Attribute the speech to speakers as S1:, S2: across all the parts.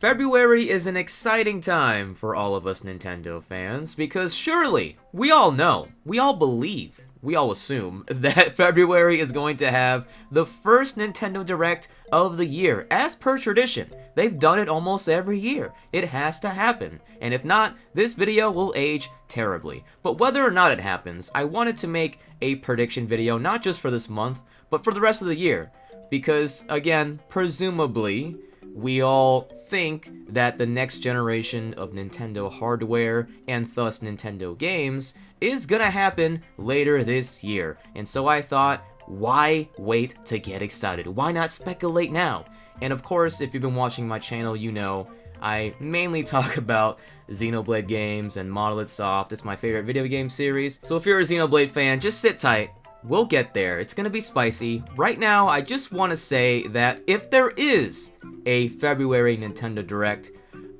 S1: February is an exciting time for all of us Nintendo fans because surely we all know, we all believe, we all assume that February is going to have the first Nintendo Direct of the year. As per tradition, they've done it almost every year. It has to happen. And if not, this video will age terribly. But whether or not it happens, I wanted to make a prediction video not just for this month, but for the rest of the year. Because, again, presumably, we all think that the next generation of Nintendo hardware and thus Nintendo games is gonna happen later this year. And so I thought, why wait to get excited? Why not speculate now? And of course, if you've been watching my channel, you know I mainly talk about Xenoblade games and Monolith Soft. It's my favorite video game series. So if you're a Xenoblade fan, just sit tight. We'll get there. It's gonna be spicy. Right now, I just want to say that if there is a February Nintendo Direct,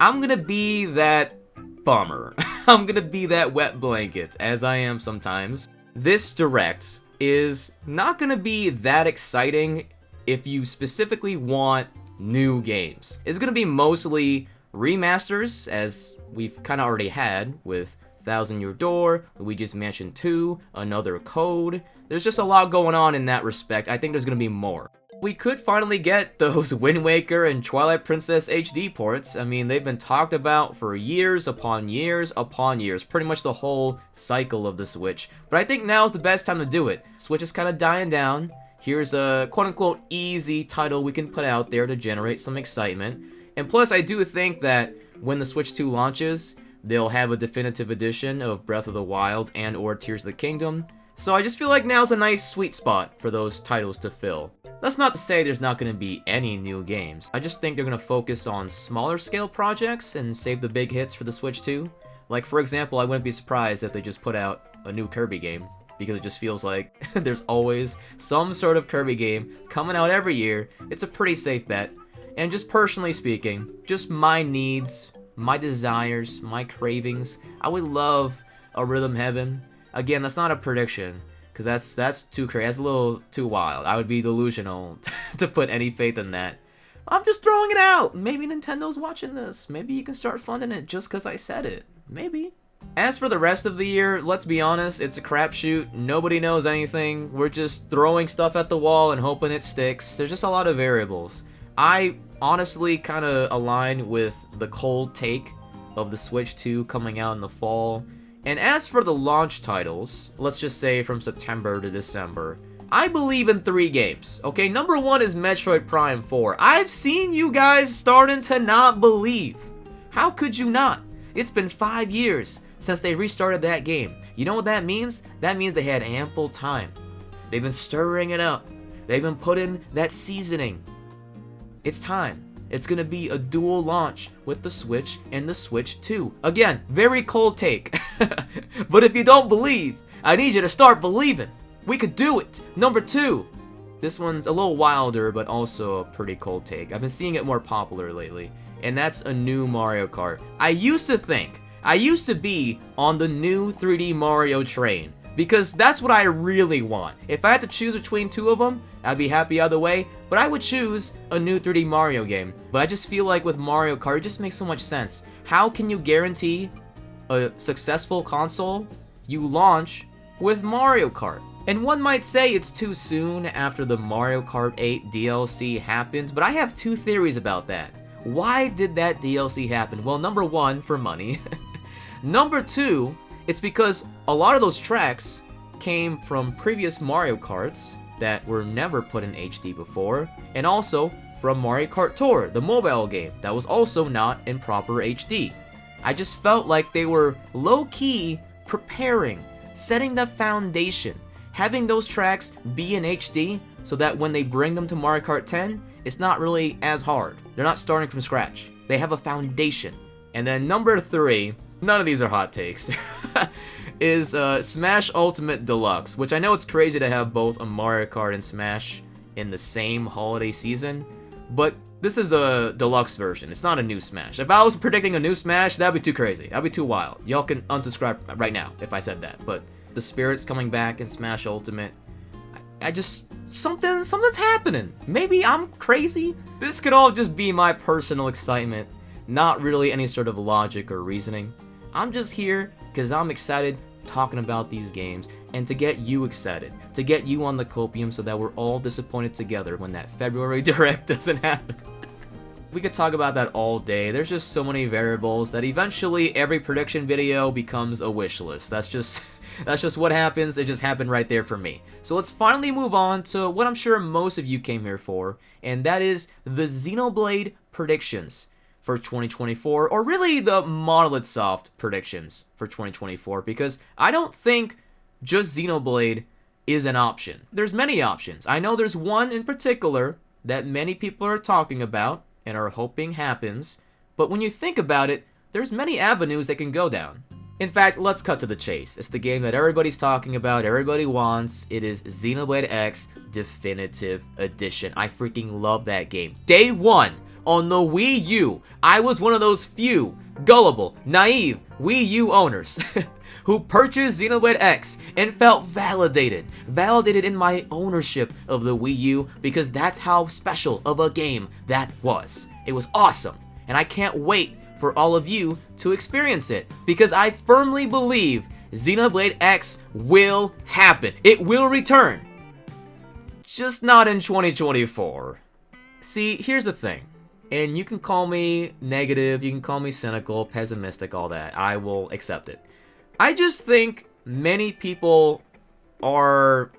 S1: I'm gonna be that bummer. I'm gonna be that wet blanket, as I am sometimes. This Direct is not gonna be that exciting if you specifically want new games. It's gonna be mostly remasters, as we've kind of already had with Thousand Year Door, Luigi's Mansion 2, Another Code. There's just a lot going on in that respect. I think there's gonna be more. We could finally get those Wind Waker and Twilight Princess HD ports. I mean, they've been talked about for years upon years upon years, pretty much the whole cycle of the Switch. But I think now is the best time to do it. Switch is kind of dying down. Here's a quote-unquote easy title we can put out there to generate some excitement. And plus, I do think that when the Switch 2 launches, they'll have a definitive edition of Breath of the Wild and or Tears of the Kingdom. So I just feel like now's a nice sweet spot for those titles to fill. That's not to say there's not going to be any new games. I just think they're going to focus on smaller scale projects and save the big hits for the Switch 2. Like, for example, I wouldn't be surprised if they just put out a new Kirby game, because it just feels like there's always some sort of Kirby game coming out every year. It's a pretty safe bet. And just personally speaking, just my needs, my desires, my cravings, I would love a Rhythm Heaven. Again, that's not a prediction, because that's too crazy. That's a little too wild. I would be delusional to put any faith in that. I'm just throwing it out. Maybe Nintendo's watching this. Maybe you can start funding it just because I said it. Maybe. As for the rest of the year, let's be honest, it's a crapshoot. Nobody knows anything. We're just throwing stuff at the wall and hoping it sticks. There's just a lot of variables. I honestly kind of align with the cold take of the Switch 2 coming out in the fall. And as for the launch titles, let's just say from September to December, I believe in 3 games. Okay, number 1 is Metroid Prime 4. I've seen you guys starting to not believe. How could you not? It's been 5 years since they restarted that game. You know what that means? That means they had ample time. They've been stirring it up. They've been putting that seasoning. It's time. It's gonna be a dual launch with the Switch and the Switch 2. Again, very cold take. But if you don't believe, I need you to start believing. We could do it. Number 2. This one's a little wilder, but also a pretty cold take. I've been seeing it more popular lately, and that's a new Mario Kart. I used to be on the new 3D Mario train, because that's what I really want. If I had to choose between 2 of them, I'd be happy either way, but I would choose a new 3D Mario game. But I just feel like with Mario Kart, it just makes so much sense. How can you guarantee a successful console? You launch with Mario Kart. And one might say it's too soon after the Mario Kart 8 DLC happens, but I have 2 theories about that. Why did that DLC happen? Well, number 1, for money. Number 2, it's because a lot of those tracks came from previous Mario Karts that were never put in HD before, and also from Mario Kart Tour, the mobile game, that was also not in proper HD. I just felt like they were low-key preparing, setting the foundation, having those tracks be in HD so that when they bring them to Mario Kart 10, it's not really as hard. They're not starting from scratch. They have a foundation. And then number 3, none of these are hot takes, is Smash Ultimate Deluxe, which I know it's crazy to have both a Mario Kart and Smash in the same holiday season, but this is a deluxe version. It's not a new Smash. If I was predicting a new Smash, that'd be too crazy. That'd be too wild. Y'all can unsubscribe right now if I said that, but the spirit's coming back in Smash Ultimate. I just... something's happening. Maybe I'm crazy. This could all just be my personal excitement. not really any sort of logic or reasoning. I'm just here because I'm excited talking about these games and to get you excited, to get you on the copium so that we're all disappointed together when that February Direct doesn't happen. We could talk about that all day. There's just so many variables that eventually every prediction video becomes a wish list. That's just what happens. It just happened right there for me. So let's finally move on to what I'm sure most of you came here for, and that is the Xenoblade predictions for 2024, or really the Monolith Soft predictions for 2024, because I don't think just Xenoblade is an option. There's many options. I know there's one in particular that many people are talking about and are hoping happens, but when you think about it, there's many avenues that can go down. In fact, let's cut to the chase. It's the game that everybody's talking about, everybody wants. It is Xenoblade X Definitive Edition. I freaking love that game. Day one on the Wii U, I was one of those few gullible, naive Wii U owners who purchased Xenoblade X and felt validated in my ownership of the Wii U, because that's how special of a game that was. It was awesome, and I can't wait for all of you to experience it, because I firmly believe Xenoblade X will happen. It will return. Just not in 2024. See, here's the thing. And you can call me negative, you can call me cynical, pessimistic, all that. I will accept it. I just think many people are,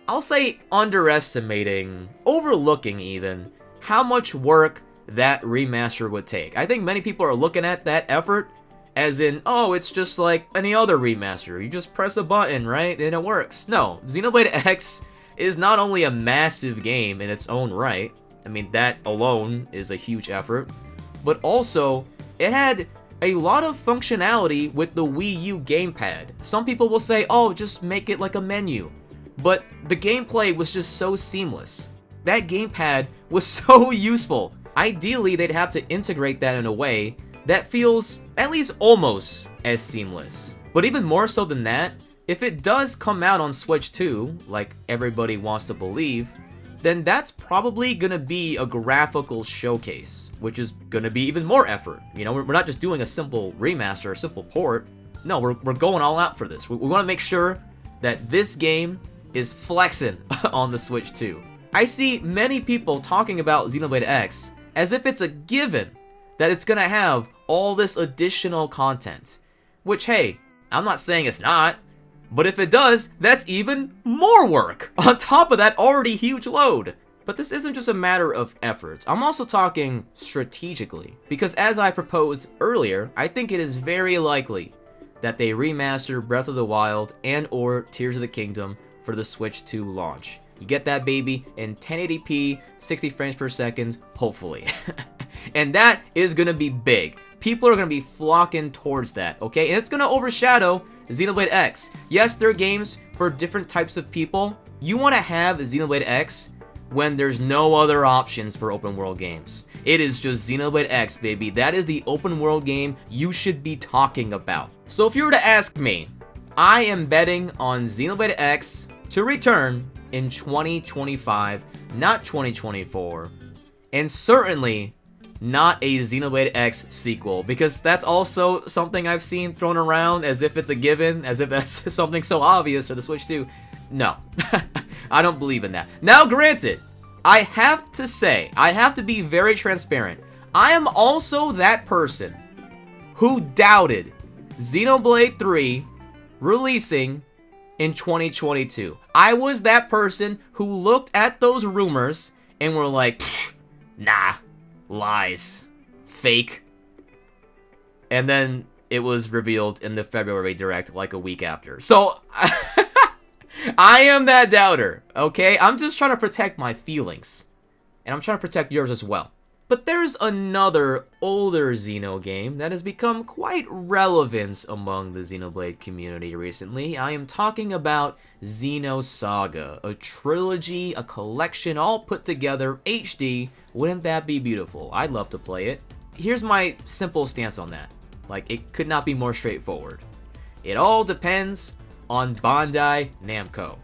S1: I'll say, underestimating, overlooking even, how much work that remaster would take. I think many people are looking at that effort as in, oh, it's just like any other remaster. You just press a button, right, and it works. No, Xenoblade X is not only a massive game in its own right, I mean, that alone is a huge effort, but also, it had a lot of functionality with the Wii U gamepad. Some people will say, oh, just make it like a menu, but the gameplay was just so seamless. That gamepad was so useful. Ideally, they'd have to integrate that in a way that feels at least almost as seamless. But even more so than that, if it does come out on Switch 2, like everybody wants to believe, then that's probably gonna be a graphical showcase, which is gonna be even more effort. You know, we're not just doing a simple remaster, a simple port. No, we're going all out for this. We want to make sure that this game is flexing on the Switch 2. I see many people talking about Xenoblade X as if it's a given that it's gonna have all this additional content. Which, hey, I'm not saying it's not, but if it does, that's even more work on top of that already huge load. But this isn't just a matter of effort. I'm also talking strategically, because as I proposed earlier, I think it is very likely that they remaster Breath of the Wild and or Tears of the Kingdom for the Switch 2 launch. You get that baby in 1080p, 60 frames per second, hopefully. And that is gonna be big. People are gonna be flocking towards that, okay? And it's gonna overshadow Xenoblade X. Yes, there are games for different types of people. You want to have Xenoblade X when there's no other options for open world games. It is just Xenoblade X, baby. That is the open world game you should be talking about. So if you were to ask me, I am betting on Xenoblade X to return in 2025, not 2024, and certainly not a Xenoblade X sequel, because that's also something I've seen thrown around as if it's a given, as if that's something so obvious for the Switch 2. No, I don't believe in that. Now granted, I have to say, I have to be very transparent. I am also that person who doubted Xenoblade 3 releasing in 2022. I was that person who looked at those rumors and were like, nah. Lies. Fake. And then it was revealed in the February Direct like a week after. So, I am that doubter, okay? I'm just trying to protect my feelings. And I'm trying to protect yours as well. But there's another older Xeno game that has become quite relevant among the Xenoblade community recently. I am talking about Xenosaga, a trilogy, a collection, all put together, HD. Wouldn't that be beautiful? I'd love to play it. Here's my simple stance on that. Like, it could not be more straightforward. It all depends on Bandai Namco,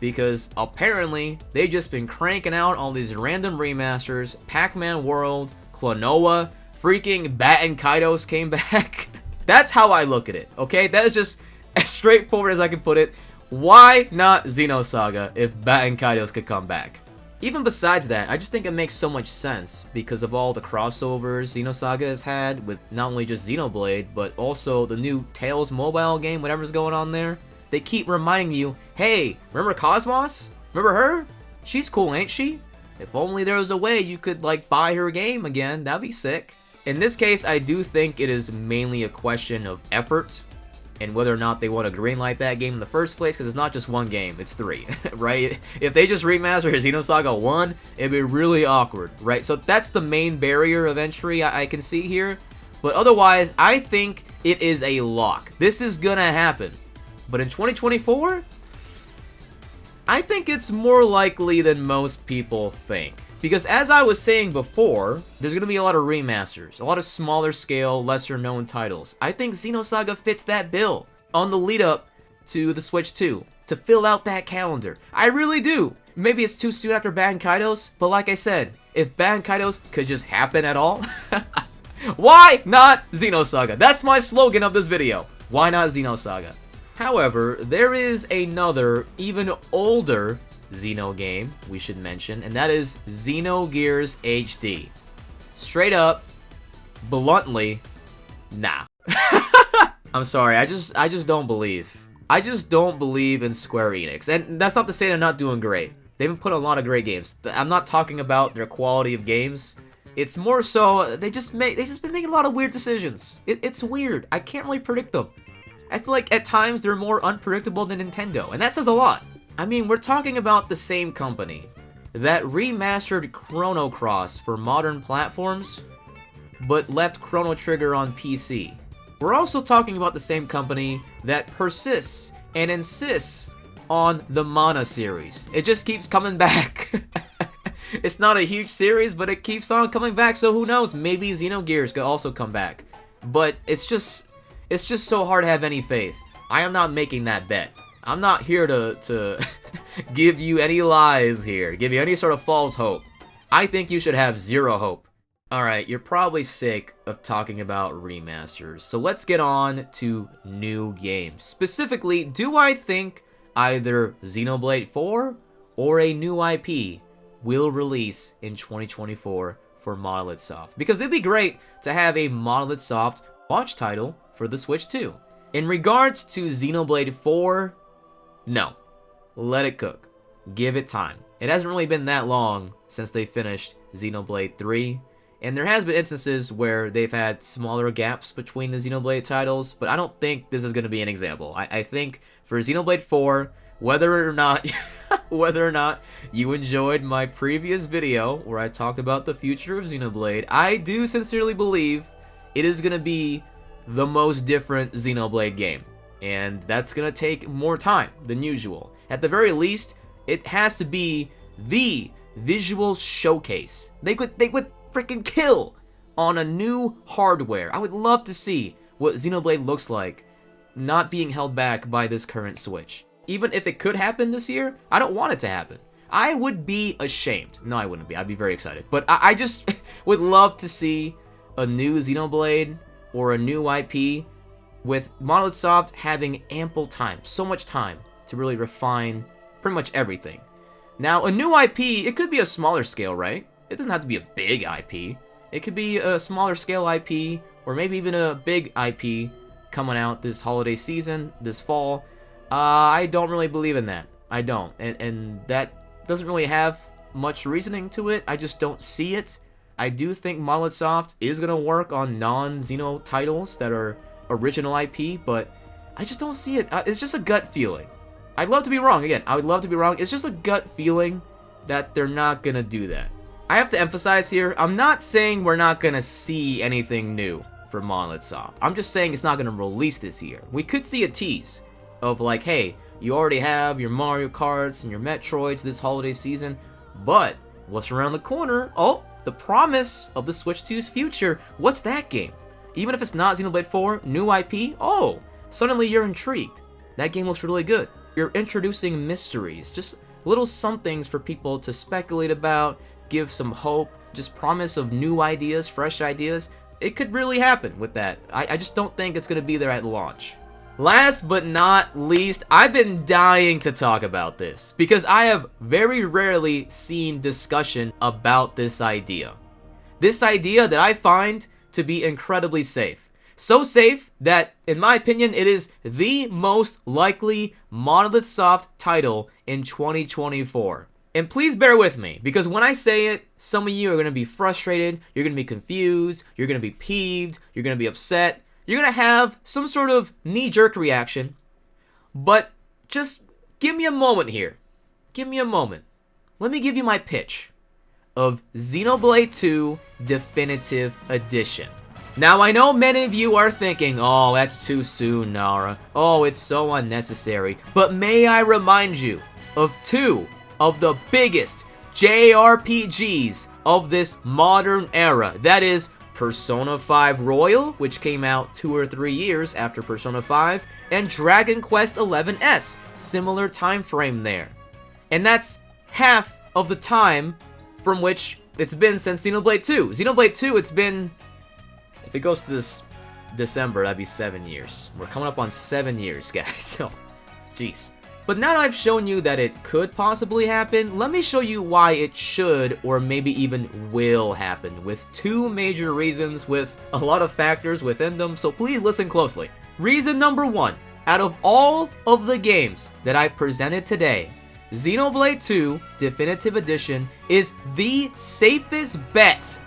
S1: because apparently they've just been cranking out all these random remasters, Pac-Man World, Klonoa, freaking Bat and Kaidos came back. That's how I look at it, okay? That is just as straightforward as I can put it. Why not Xenosaga if Bat and Kaidos could come back? Even besides that, I just think it makes so much sense because of all the crossovers Xenosaga has had with not only just Xenoblade, but also the new Tales mobile game, whatever's going on there. They keep reminding you, hey, remember Cosmos? Remember her? She's cool, ain't she? If only there was a way you could, like, buy her game again, that'd be sick. In this case, I do think it is mainly a question of effort and whether or not they want to greenlight that game in the first place, because it's not just one game, it's 3, right? If they just remaster Xenosaga 1, it'd be really awkward, right? So that's the main barrier of entry I can see here. But otherwise, I think it is a lock. This is gonna happen. But in 2024, I think it's more likely than most people think. Because as I was saying before, there's going to be a lot of remasters, a lot of smaller scale, lesser known titles. I think Xenosaga fits that bill on the lead up to the Switch 2, to fill out that calendar. I really do. Maybe it's too soon after Bat and Kaidos, but like I said, if Bat and Kaidos could just happen at all, why not Xenosaga? That's my slogan of this video. Why not Xenosaga? However, there is another, even older Xeno game we should mention, and that is Xenogears HD. Straight up, bluntly, nah. I'm sorry, I just don't believe. I just don't believe in Square Enix, and that's not to say they're not doing great. They've been putting a lot of great games. I'm not talking about their quality of games. It's more so they just been making a lot of weird decisions. It's weird. I can't really predict them. I feel like at times they're more unpredictable than Nintendo, and that says a lot. I mean, we're talking about the same company that remastered Chrono Cross for modern platforms, but left Chrono Trigger on PC. We're also talking about the same company that persists and insists on the Mana series. It just keeps coming back. It's not a huge series, but it keeps on coming back, so who knows? Maybe Xenogears could also come back. But it's just so hard to have any faith. I am not making that bet. I'm not here to give you any lies here, give you any sort of false hope. I think you should have zero hope. Alright, you're probably sick of talking about remasters, so let's get on to new games. Specifically, do I think either Xenoblade 4 or a new IP will release in 2024 for Monolith Soft? Because it'd be great to have a Monolith Soft launch title for the Switch 2. In regards to Xenoblade 4, no. Let it cook. Give it time. It hasn't really been that long since they finished Xenoblade 3, and there has been instances where they've had smaller gaps between the Xenoblade titles, but I don't think this is going to be an example. I think for Xenoblade 4, whether or not you enjoyed my previous video where I talked about the future of Xenoblade, I do sincerely believe it is going to be the most different Xenoblade game. And that's gonna take more time than usual. At the very least, it has to be the visual showcase. They could freaking kill on a new hardware. I would love to see what Xenoblade looks like, not being held back by this current Switch. Even if it could happen this year, I don't want it to happen. I would be ashamed. No, I wouldn't be. I'd be very excited. But I just would love to see a new Xenoblade or a new IP with Monolith Soft having ample time, so much time to really refine pretty much everything. Now, a new IP, it could be a smaller scale, right? It doesn't have to be a big IP. It could be a smaller scale IP, or maybe even a big IP coming out this holiday season, this fall. I don't really believe in that. I don't. And that doesn't really have much reasoning to it. I just don't see it. I do think Monolith Soft is going to work on non-Xeno titles that are original IP, but I just don't see it. It's just a gut feeling. I'd love to be wrong. Again, I would love to be wrong. It's just a gut feeling that they're not going to do that. I have to emphasize here, I'm not saying we're not going to see anything new for Monolith Soft. I'm just saying it's not going to release this year. We could see a tease of like, hey, you already have your Mario Karts and your Metroids this holiday season, but what's around the corner? Oh, the promise of the Switch 2's future. What's that game? Even if it's not Xenoblade 4, new IP, oh, suddenly you're intrigued. That game looks really good. You're introducing mysteries, just little somethings for people to speculate about, give some hope, just promise of new ideas, fresh ideas. it could really happen with that. I just don't think it's going to be there at launch. Last but not least, I've been dying to talk about this because I have very rarely seen discussion about this idea. This idea that I find to be incredibly safe. So safe that, in my opinion, it is the most likely Monolith Soft title in 2024. And please bear with me, because when I say it, some of you are going to be frustrated, you're going to be confused, you're going to be peeved, you're going to be upset, you're going to have some sort of knee-jerk reaction. But just give me a moment here. Give me a moment. Let me give you my pitch of Xenoblade 2 Definitive Edition. Now, I know many of you are thinking, oh, that's too soon, Nara. Oh, it's so unnecessary. But may I remind you of two of the biggest JRPGs of this modern era. That is Persona 5 Royal, which came out 2 or 3 years after Persona 5, and Dragon Quest XI's, similar time frame there. And that's half of the time from which it's been since Xenoblade 2. Xenoblade 2, it's been, if it goes to this December, that'd be 7 years. We're coming up on 7 years, guys, so, jeez. But now that I've shown you that it could possibly happen, let me show you why it should or maybe even will happen, with two major reasons with a lot of factors within them, so please listen closely. Reason number one, out of all of the games that I presented today, Xenoblade 2 Definitive Edition is the safest bet.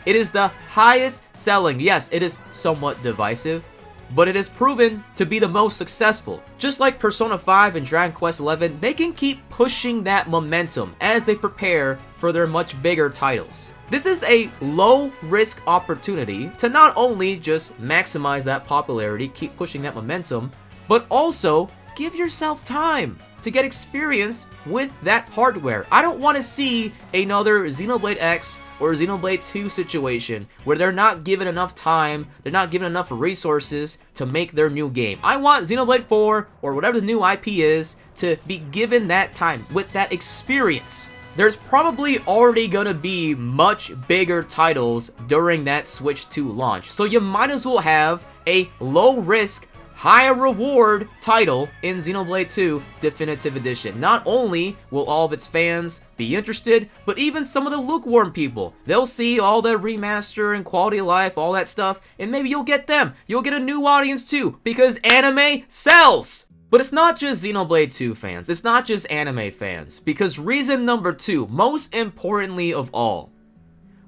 S1: It is the highest selling. Yes, it is somewhat divisive, but it has proven to be the most successful. Just like Persona 5 and Dragon Quest XI, they can keep pushing that momentum as they prepare for their much bigger titles. This is a low-risk opportunity to not only just maximize that popularity, keep pushing that momentum, but also give yourself time to get experience with that hardware. I don't want to see another Xenoblade X or Xenoblade 2 situation where they're not given enough time, they're not given enough resources to make their new game. I want Xenoblade 4 or whatever the new IP is to be given that time with that experience. There's probably already gonna be much bigger titles during that Switch 2 launch, so you might as well have a low risk, high reward title in Xenoblade 2 Definitive Edition. Not only will all of its fans be interested, but even some of the lukewarm people. They'll see all the remaster and quality of life, all that stuff, and maybe you'll get them. You'll get a new audience too, because anime sells! But it's not just Xenoblade 2 fans, it's not just anime fans, because reason number two, most importantly of all,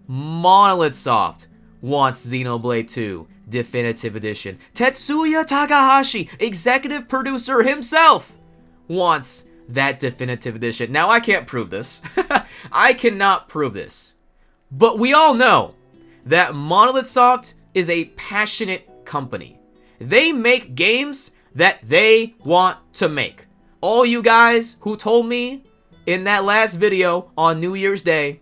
S1: Monolith Soft wants Xenoblade 2 Definitive Edition. Tetsuya Takahashi, executive producer himself, wants that Definitive Edition. Now, I can't prove this. I cannot prove this. But we all know that Monolith Soft is a passionate company. They make games that they want to make. All you guys who told me in that last video on New Year's Day,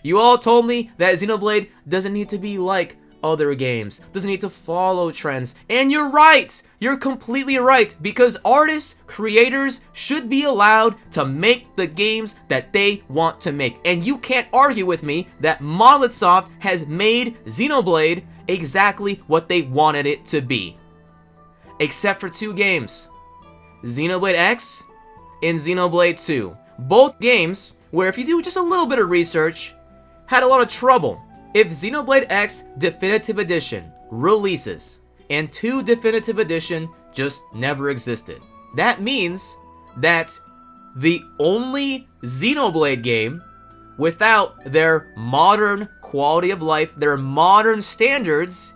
S1: you all told me that Xenoblade doesn't need to be like other games, doesn't need to follow trends, and you're right, you're completely right, because artists, creators should be allowed to make the games that they want to make, and you can't argue with me that Monolith Soft has made Xenoblade exactly what they wanted it to be, except for two games, Xenoblade X and Xenoblade 2, both games where if you do just a little bit of research, had a lot of trouble. If Xenoblade X Definitive Edition releases and 2 Definitive Edition just never existed, that means that the only Xenoblade game without their modern quality of life, their modern standards,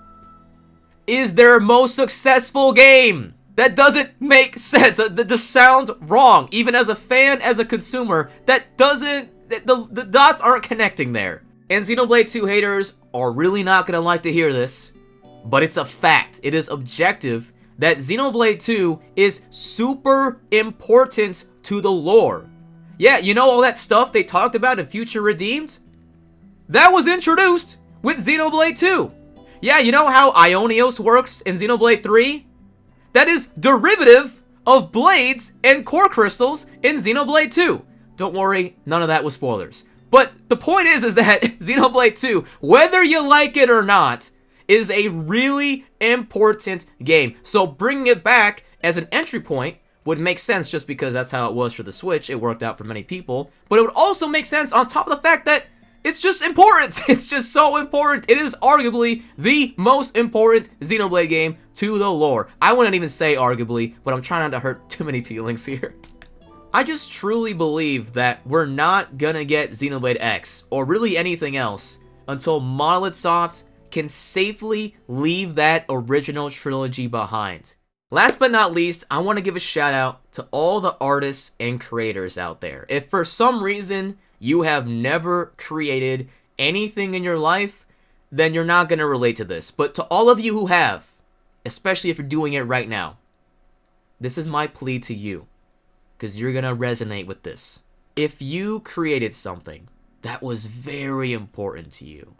S1: is their most successful game. That doesn't make sense. That just sounds wrong. Even as a fan, as a consumer, that doesn't, the dots aren't connecting there. And Xenoblade 2 haters are really not going to like to hear this, but it's a fact. It is objective that Xenoblade 2 is super important to the lore. Yeah, you know all that stuff they talked about in Future Redeemed? That was introduced with Xenoblade 2. Yeah, you know how Ionios works in Xenoblade 3? That is derivative of blades and core crystals in Xenoblade 2. Don't worry, none of that was spoilers. But the point is that Xenoblade 2, whether you like it or not, is a really important game. So bringing it back as an entry point would make sense just because that's how it was for the Switch. It worked out for many people. But it would also make sense on top of the fact that it's just important. It's just so important. It is arguably the most important Xenoblade game to the lore. I wouldn't even say arguably, but I'm trying not to hurt too many feelings here. I just truly believe that we're not gonna get Xenoblade X, or really anything else, until Monolith Soft can safely leave that original trilogy behind. Last but not least, I want to give a shout out to all the artists and creators out there. If for some reason you have never created anything in your life, then you're not going to relate to this. But to all of you who have, especially if you're doing it right now, this is my plea to you, because you're going to resonate with this. If you created something that was very important to you,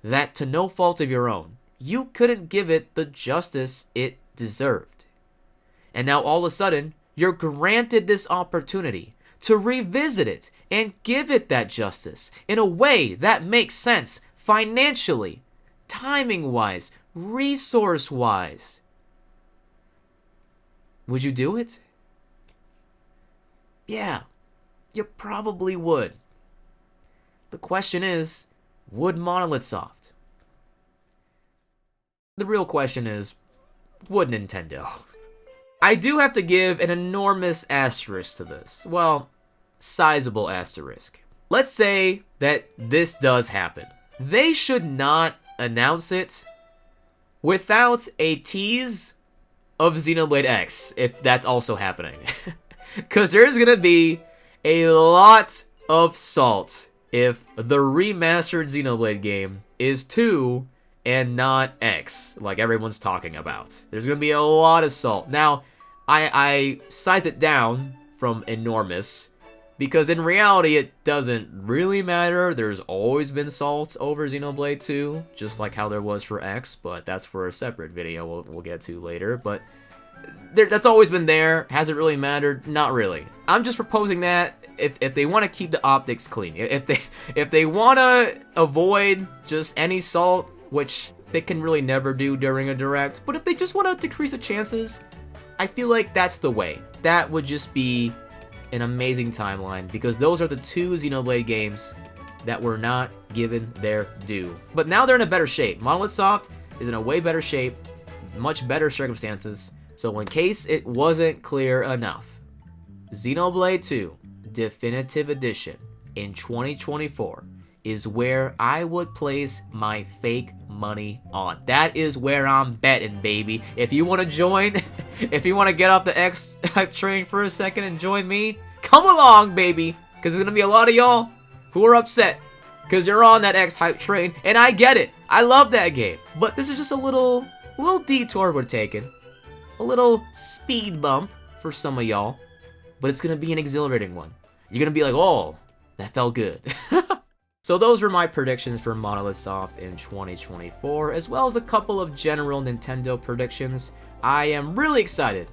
S1: that to no fault of your own, you couldn't give it the justice it deserved. And now all of a sudden, you're granted this opportunity to revisit it and give it that justice in a way that makes sense financially, timing-wise, resource-wise. Would you do it? Yeah, you probably would. The question is, would Monolith Soft? The real question is, would Nintendo? I do have to give an enormous asterisk to this. Well, sizable asterisk. Let's say that this does happen. They should not announce it without a tease of Xenoblade X, if that's also happening. Because there's going to be a lot of salt if the remastered Xenoblade game is 2 and not X, like everyone's talking about. There's going to be a lot of salt. Now, I sized it down from enormous, because in reality it doesn't really matter. There's always been salt over Xenoblade 2, just like how there was for X, but that's for a separate video we'll get to later. But that's always been there. Has it really mattered? Not really. I'm just proposing that if they want to keep the optics clean, if they want to avoid just any salt, which they can really never do during a direct, but if they just want to decrease the chances, I feel like that's the way. That would just be an amazing timeline, because those are the 2 Xenoblade games that were not given their due. But now they're in a better shape. Monolith Soft is in a way better shape, much better circumstances. So in case it wasn't clear enough, Xenoblade 2 Definitive Edition in 2024 is where I would place my fake money on. That is where I'm betting, baby. If you want to join, if you want to get off the X train for a second and join me, come along, baby. Because there's going to be a lot of y'all who are upset because you're on that X hype train, and I get it. I love that game. But this is just a little detour we're taking. A little speed bump for some of y'all. But it's going to be an exhilarating one. You're going to be like, oh, that felt good. So those were my predictions for Monolith Soft in 2024, as well as a couple of general Nintendo predictions. I am really excited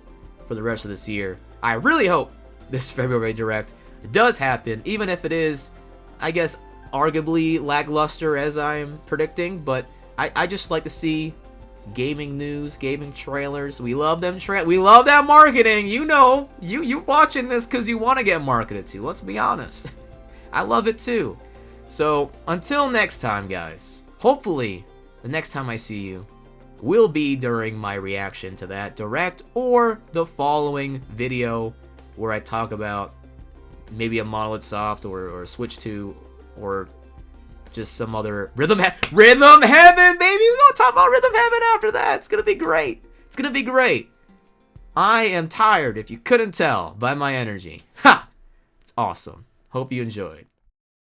S1: for the rest of this year. I really hope this February Direct does happen, even if it is, I guess, arguably lackluster as I'm predicting, but I just like to see gaming news, gaming trailers. We love them we love that marketing. You know, you watching this because you want to get marketed to. Let's be honest. I love it too. So, until next time, guys, hopefully the next time I see you will be during my reaction to that Direct, or the following video where I talk about maybe a Monolith Soft or Switch 2, or just some other Rhythm Heaven, baby! We're gonna talk about Rhythm Heaven after that! It's gonna be great! It's gonna be great! I am tired, if you couldn't tell by my energy. Ha! It's awesome. Hope you enjoyed.